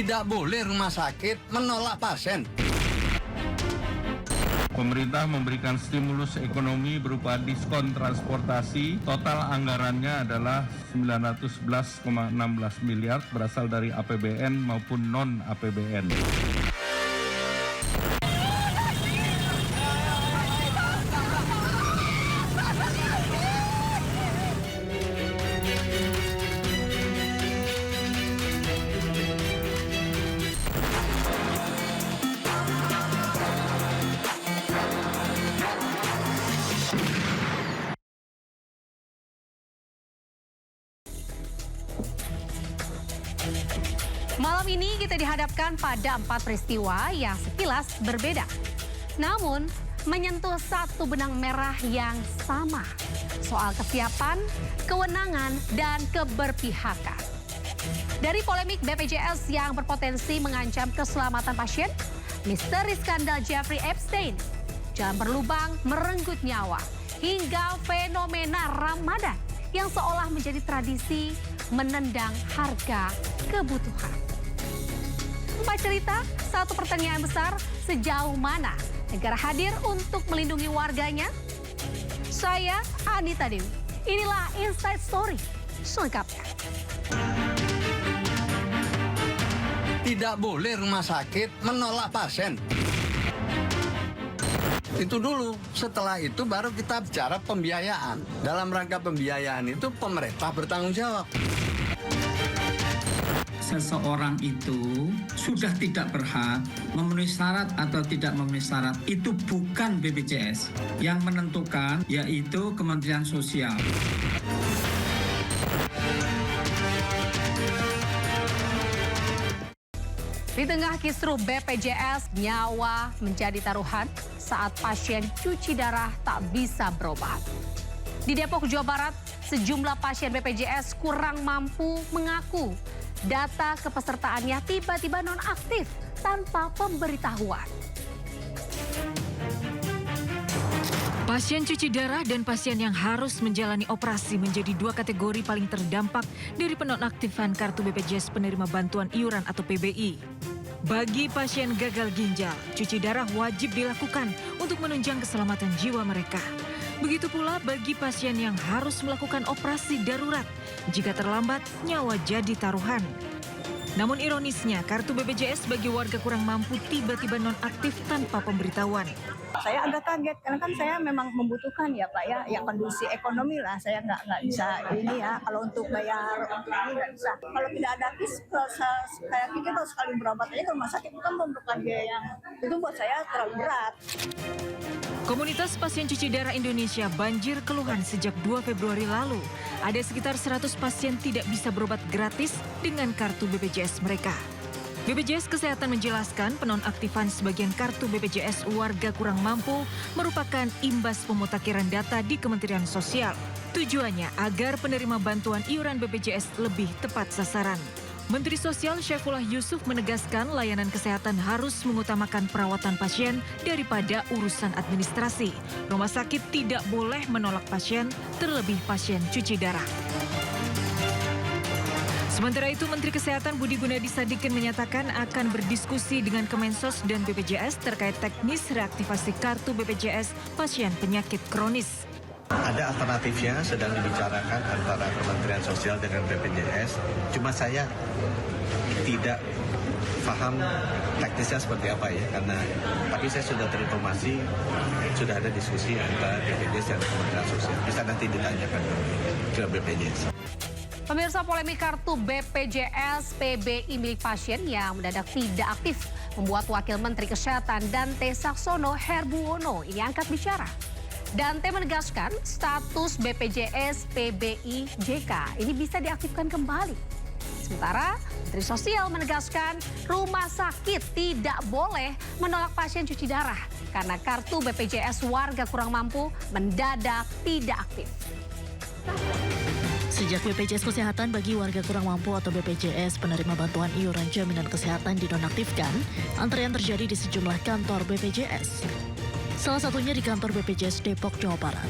Tidak boleh rumah sakit menolak pasien. Pemerintah memberikan stimulus ekonomi berupa diskon transportasi. Total anggarannya adalah 911,16 miliar berasal dari APBN maupun non-APBN. Malam ini kita dihadapkan pada 4 peristiwa yang sekilas berbeda. Namun, menyentuh satu benang merah yang sama. Soal kesiapan, kewenangan, dan keberpihakan. Dari polemik BPJS yang berpotensi mengancam keselamatan pasien, misteri skandal Jeffrey Epstein, jalan berlubang merenggut nyawa, hingga fenomena Ramadan yang seolah menjadi tradisi menendang harga kebutuhan. 4 cerita, satu pertanyaan besar, sejauh mana negara hadir untuk melindungi warganya? Saya Anita Dewi, inilah Inside Story selengkapnya. Tidak boleh rumah sakit menolak pasien. Itu dulu, setelah itu baru kita bicara pembiayaan. Dalam rangka pembiayaan itu pemerintah bertanggung jawab. Seseorang itu sudah tidak berhak memenuhi syarat atau tidak memenuhi syarat. Itu bukan BPJS. Yang menentukan yaitu Kementerian Sosial. Di tengah kisruh BPJS, nyawa menjadi taruhan saat pasien cuci darah tak bisa berobat. Di Depok, Jawa Barat, sejumlah pasien BPJS kurang mampu mengaku data kepesertaannya tiba-tiba nonaktif tanpa pemberitahuan. Pasien cuci darah dan pasien yang harus menjalani operasi menjadi dua kategori paling terdampak dari penonaktifan kartu BPJS penerima bantuan iuran atau PBI. Bagi pasien gagal ginjal, cuci darah wajib dilakukan untuk menunjang keselamatan jiwa mereka. Begitu pula bagi pasien yang harus melakukan operasi darurat. Jika terlambat, nyawa jadi taruhan. Namun ironisnya, kartu BPJS bagi warga kurang mampu tiba-tiba nonaktif tanpa pemberitahuan. Saya agak kaget karena kan saya memang membutuhkan ya Pak ya kondisi ekonomi lah, saya nggak bisa ini ya, kalau untuk bayar untuk ini nggak bisa. Kalau tidak ada kis, kayak kita kalau sekali berobat aja ke rumah sakit itu kan memerlukan biaya yang itu buat saya terlalu berat. Komunitas pasien cuci darah Indonesia banjir keluhan sejak 2 Februari lalu. Ada sekitar 100 pasien tidak bisa berobat gratis dengan kartu BPJS mereka. BPJS Kesehatan menjelaskan penonaktifan sebagian kartu BPJS warga kurang mampu merupakan imbas pemutakhiran data di Kementerian Sosial. Tujuannya agar penerima bantuan iuran BPJS lebih tepat sasaran. Menteri Sosial Syaifullah Yusuf menegaskan layanan kesehatan harus mengutamakan perawatan pasien daripada urusan administrasi. Rumah sakit tidak boleh menolak pasien, terlebih pasien cuci darah. Sementara itu, Menteri Kesehatan Budi Gunadi Sadikin menyatakan akan berdiskusi dengan Kemensos dan BPJS terkait teknis reaktivasi kartu BPJS pasien penyakit kronis. Ada alternatifnya sedang dibicarakan antara Kementerian Sosial dengan BPJS. Cuma saya tidak paham teknisnya seperti apa ya, tapi saya sudah terinformasi sudah ada diskusi antara BPJS dan Kementerian Sosial. Bisa nanti ditanyakan ke BPJS. Pemirsa, polemik kartu BPJS PBI milik pasien yang mendadak tidak aktif membuat Wakil Menteri Kesehatan Dante Saxono Herbuwono ini angkat bicara. Dante menegaskan status BPJS PBI JK ini bisa diaktifkan kembali. Sementara Menteri Sosial menegaskan rumah sakit tidak boleh menolak pasien cuci darah karena kartu BPJS warga kurang mampu mendadak tidak aktif. Sejak BPJS Kesehatan bagi warga kurang mampu atau BPJS penerima bantuan iuran jaminan kesehatan dinonaktifkan, antrean terjadi di sejumlah kantor BPJS. Salah satunya di kantor BPJS Depok, Jawa Barat.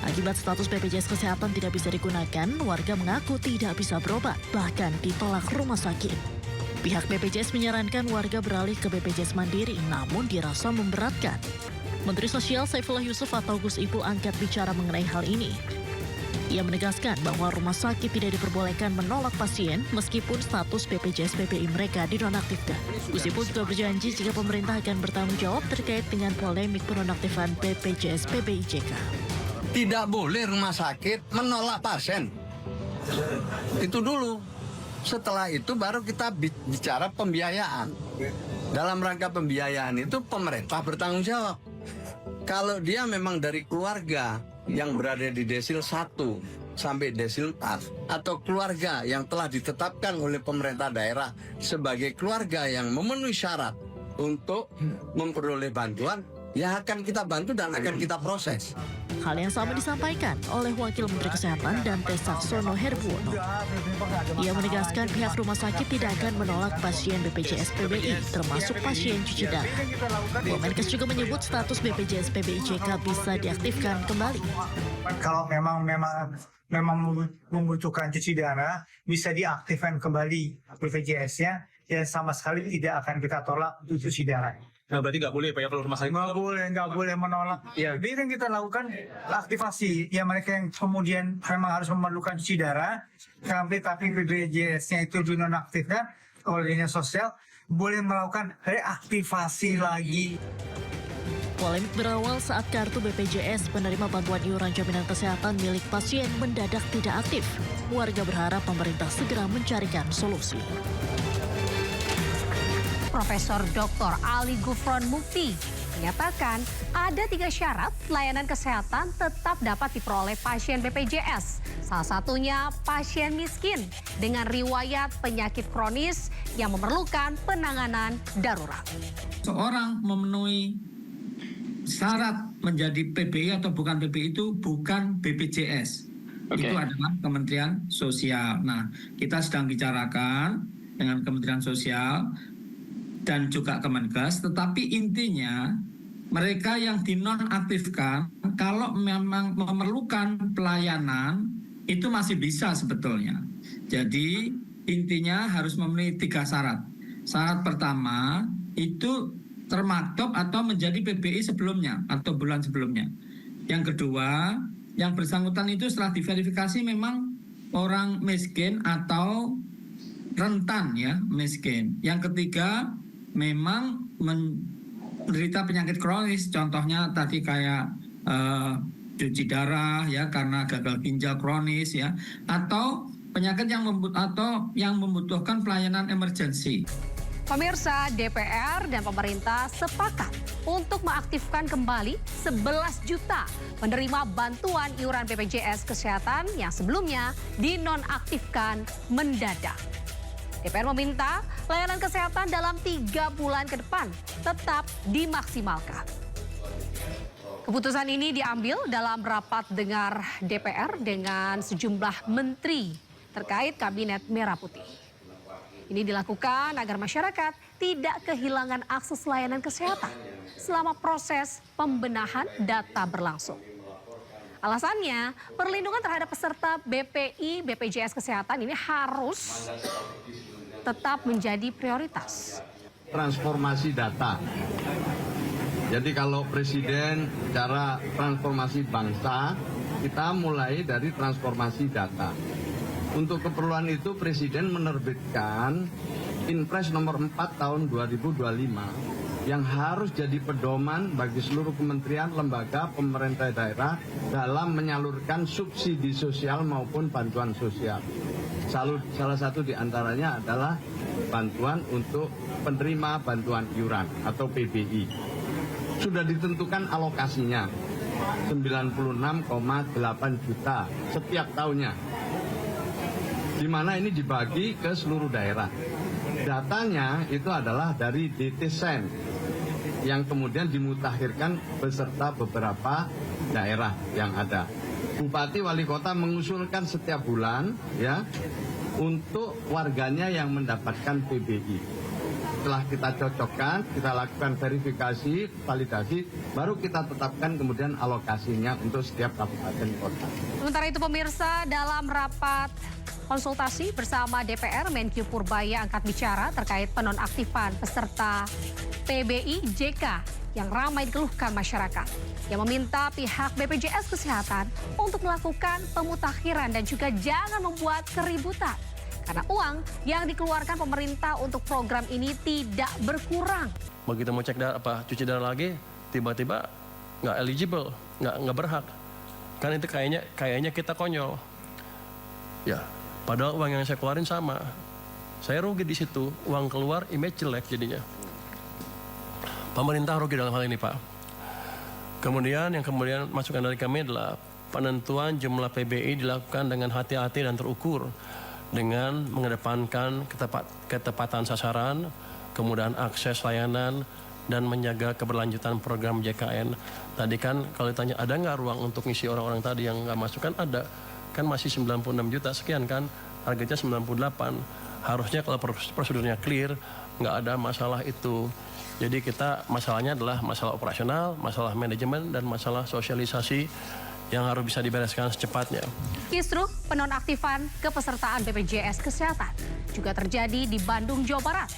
Akibat status BPJS Kesehatan tidak bisa digunakan, warga mengaku tidak bisa berobat, bahkan ditolak rumah sakit. Pihak BPJS menyarankan warga beralih ke BPJS Mandiri, namun dirasa memberatkan. Menteri Sosial Saifullah Yusuf atau Gus Ipul angkat bicara mengenai hal ini. Ia menegaskan bahwa rumah sakit tidak diperbolehkan menolak pasien meskipun status BPJS PBI mereka dinonaktifkan. Gus Ipul juga berjanji jika pemerintah akan bertanggung jawab terkait dengan polemik penonaktifan BPJS PBI JK. Tidak boleh rumah sakit menolak pasien. Itu dulu. Setelah itu baru kita bicara pembiayaan. Dalam rangka pembiayaan itu pemerintah bertanggung jawab. Kalau dia memang dari keluarga yang berada di desil 1 sampai desil 4 atau keluarga yang telah ditetapkan oleh pemerintah daerah sebagai keluarga yang memenuhi syarat untuk memperoleh bantuan, ya akan kita bantu dan akan kita proses. Hal yang sama disampaikan oleh Wakil Menteri Kesehatan Dante Saxono Herbuwono. Ia menegaskan pihak rumah sakit tidak akan menolak pasien BPJS PBI, termasuk pasien cuci darah. Kemenkes juga menyebut status BPJS PBI JK bisa diaktifkan kembali. Kalau memang membutuhkan cuci darah, bisa diaktifkan kembali BPJS-nya, ya sama sekali tidak akan kita tolak untuk cuci darah. Nah, berarti nggak boleh Pak ya kalau rumah sakit? Nggak boleh menolak. Ya. Jadi kan kita lakukan aktivasi. Ya mereka yang kemudian memang harus memerlukan cuci darah, tapi BPJS-nya itu dinonaktifkan oleh Dinas Sosial, boleh melakukan reaktivasi lagi. Polemik berawal saat kartu BPJS penerima bantuan iuran jaminan kesehatan milik pasien mendadak tidak aktif. Warga berharap pemerintah segera mencarikan solusi. Profesor Dr. Ali Gufron Mukti menyatakan ada 3 syarat layanan kesehatan tetap dapat diperoleh pasien BPJS. Salah satunya pasien miskin dengan riwayat penyakit kronis yang memerlukan penanganan darurat. Seorang memenuhi syarat menjadi PBI atau bukan PBI itu bukan BPJS. Itu adalah Kementerian Sosial. Nah, kita sedang bicarakan dengan Kementerian Sosial dan juga Kemenkes, tetapi intinya mereka yang dinonaktifkan kalau memang memerlukan pelayanan itu masih bisa sebetulnya. Jadi intinya harus memenuhi 3 syarat. Syarat pertama itu termaktub atau menjadi PBI sebelumnya atau bulan sebelumnya. Yang kedua, yang bersangkutan itu setelah diverifikasi memang orang miskin atau rentan ya miskin. Yang ketiga, memang menderita penyakit kronis, contohnya tadi kayak cuci darah ya karena gagal ginjal kronis ya, atau penyakit yang membutuhkan pelayanan emergensi. Pemirsa, DPR dan pemerintah sepakat untuk mengaktifkan kembali 11 juta penerima bantuan iuran BPJS Kesehatan yang sebelumnya dinonaktifkan mendadak. DPR meminta layanan kesehatan dalam 3 bulan ke depan tetap dimaksimalkan. Keputusan ini diambil dalam rapat dengar DPR dengan sejumlah menteri terkait Kabinet Merah Putih. Ini dilakukan agar masyarakat tidak kehilangan akses layanan kesehatan selama proses pembenahan data berlangsung. Alasannya, perlindungan terhadap peserta BPI, BPJS Kesehatan ini harus tetap menjadi prioritas. Transformasi data. Jadi kalau Presiden bicara transformasi bangsa, kita mulai dari transformasi data. Untuk keperluan itu Presiden menerbitkan Inpres nomor 4 tahun 2025 yang harus jadi pedoman bagi seluruh kementerian, lembaga, pemerintah daerah dalam menyalurkan subsidi sosial maupun bantuan sosial. Salah satu diantaranya adalah bantuan untuk penerima bantuan iuran atau PBI. Sudah ditentukan alokasinya 96,8 juta setiap tahunnya, di mana ini dibagi ke seluruh daerah. Datanya itu adalah dari DTSen yang kemudian dimutakhirkan beserta beberapa daerah yang ada. Bupati wali kota mengusulkan setiap bulan ya untuk warganya yang mendapatkan PBI. Setelah kita cocokkan, kita lakukan verifikasi, validasi, baru kita tetapkan kemudian alokasinya untuk setiap kabupaten kota. Sementara itu pemirsa, dalam rapat konsultasi bersama DPR, Menkyu Purbaya angkat bicara terkait penonaktifan peserta PBI JK yang ramai dikeluhkan masyarakat, yang meminta pihak BPJS Kesehatan untuk melakukan pemutakhiran dan juga jangan membuat keributan. Karena uang yang dikeluarkan pemerintah untuk program ini tidak berkurang. Begitu mau cek cuci darah lagi, tiba-tiba nggak eligible, nggak berhak. Kan itu kayaknya kita konyol. Ya, padahal uang yang saya keluarin sama. Saya rugi di situ, uang keluar, image jelek jadinya. Pemerintah rugi dalam hal ini, Pak. Kemudian masukan dari kami adalah penentuan jumlah PBI dilakukan dengan hati-hati dan terukur, dengan mengedepankan ketepatan sasaran, kemudahan akses layanan, dan menjaga keberlanjutan program JKN. Tadi kan kalau ditanya ada nggak ruang untuk ngisi orang-orang tadi yang nggak masuk, kan ada. Kan masih 96 juta sekian kan, targetnya 98. Harusnya kalau prosedurnya clear, nggak ada masalah itu. Jadi masalahnya adalah masalah operasional, masalah manajemen, dan masalah sosialisasi yang harus bisa dibereskan secepatnya. Kisruh penonaktifan kepesertaan BPJS Kesehatan juga terjadi di Bandung, Jawa Barat,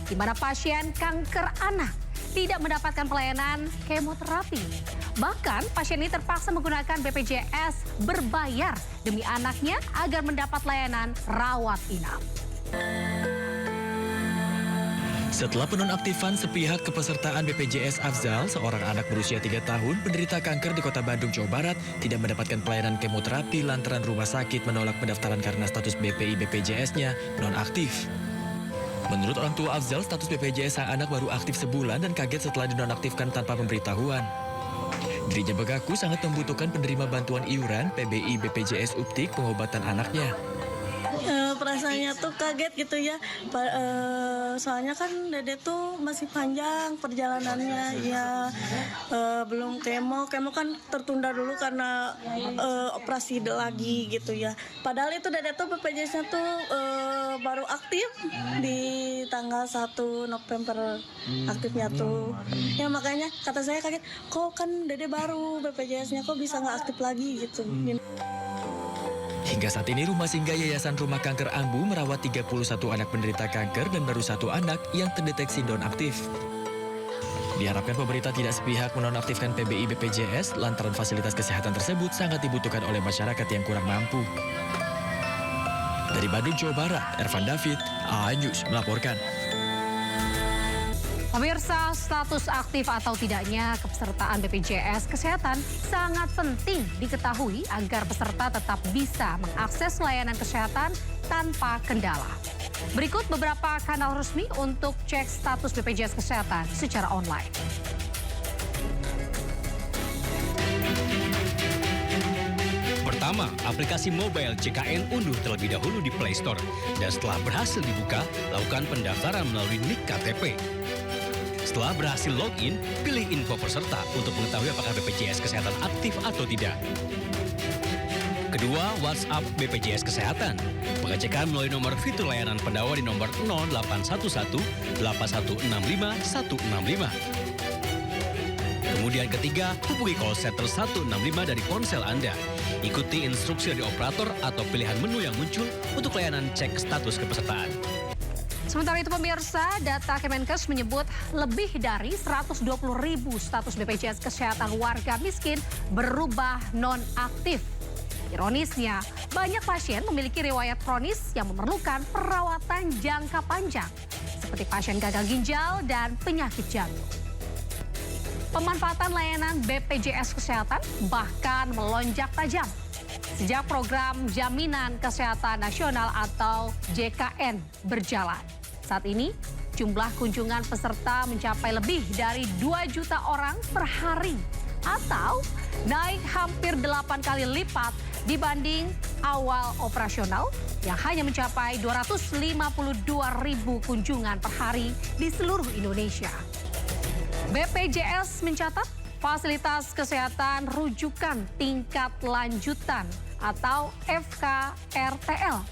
di mana pasien kanker anak tidak mendapatkan pelayanan kemoterapi. Bahkan pasien ini terpaksa menggunakan BPJS berbayar demi anaknya agar mendapat layanan rawat inap. Setelah penonaktifan sepihak kepesertaan BPJS Afzal, seorang anak berusia 3 tahun penderita kanker di Kota Bandung, Jawa Barat tidak mendapatkan pelayanan kemoterapi lantaran rumah sakit menolak pendaftaran karena status BPI BPJS-nya nonaktif. Menurut orang tua Afzal, status BPJS sang anak baru aktif sebulan dan kaget setelah dinonaktifkan tanpa pemberitahuan. Dirinya mengaku sangat membutuhkan penerima bantuan iuran PBI BPJS Uptik pengobatan anaknya. Perasaannya tuh kaget gitu ya, soalnya kan dede tuh masih panjang perjalanannya ya, belum kemo kan tertunda dulu karena operasi lagi gitu ya. Padahal itu dede tuh BPJS-nya tuh baru aktif di tanggal 1 November aktifnya tuh. Ya makanya kata saya kaget, kok kan dede baru BPJS-nya kok bisa nggak aktif lagi gitu. Hingga saat ini Rumah Singgah Yayasan Rumah Kanker Ambu merawat 31 anak penderita kanker dan baru 1 anak yang terdeteksi nonaktif. Diharapkan pemerintah tidak sepihak menonaktifkan PBI BPJS lantaran fasilitas kesehatan tersebut sangat dibutuhkan oleh masyarakat yang kurang mampu. Dari Bandung, Jawa Barat, Ervan David, A-News melaporkan. Pemirsa, status aktif atau tidaknya kepesertaan BPJS Kesehatan sangat penting diketahui agar peserta tetap bisa mengakses layanan kesehatan tanpa kendala. Berikut beberapa kanal resmi untuk cek status BPJS Kesehatan secara online. Pertama, aplikasi mobile JKN unduh terlebih dahulu di Play Store. Dan setelah berhasil dibuka, lakukan pendaftaran melalui NIK KTP. Setelah berhasil login, pilih info peserta untuk mengetahui apakah BPJS Kesehatan aktif atau tidak. Kedua, WhatsApp BPJS Kesehatan. Pengecekan melalui nomor fitur layanan pendawa di nomor 0811 8165 165. Kemudian ketiga, hubungi call center 165 dari ponsel Anda. Ikuti instruksi dari operator atau pilihan menu yang muncul untuk layanan cek status kepesertaan. Sementara itu pemirsa, data Kemenkes menyebut lebih dari 120.000 status BPJS Kesehatan warga miskin berubah non-aktif. Ironisnya, banyak pasien memiliki riwayat kronis yang memerlukan perawatan jangka panjang, seperti pasien gagal ginjal dan penyakit jantung. Pemanfaatan layanan BPJS Kesehatan bahkan melonjak tajam sejak program Jaminan Kesehatan Nasional atau JKN berjalan. Saat ini, jumlah kunjungan peserta mencapai lebih dari 2 juta orang per hari atau naik hampir 8 kali lipat dibanding awal operasional yang hanya mencapai 252.000 kunjungan per hari di seluruh Indonesia. BPJS mencatat fasilitas kesehatan rujukan tingkat lanjutan atau FKRTL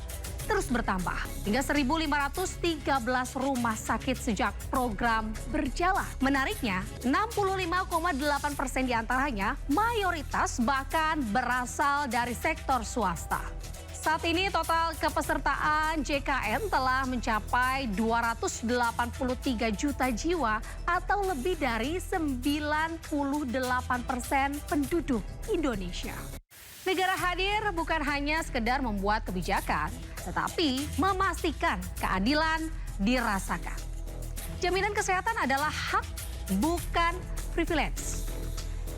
terus bertambah hingga 1.513 rumah sakit sejak program berjalan. Menariknya, 65,8% diantaranya mayoritas bahkan berasal dari sektor swasta. Saat ini total kepesertaan JKN telah mencapai 283 juta jiwa atau lebih dari 98% penduduk Indonesia. Negara hadir bukan hanya sekedar membuat kebijakan, tetapi memastikan keadilan dirasakan. Jaminan kesehatan adalah hak, bukan privilege.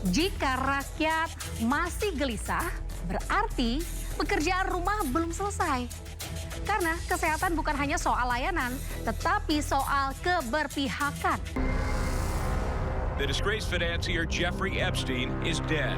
Jika rakyat masih gelisah, berarti pekerjaan rumah belum selesai. Karena kesehatan bukan hanya soal layanan, tetapi soal keberpihakan. The disgraced financier Jeffrey Epstein is dead.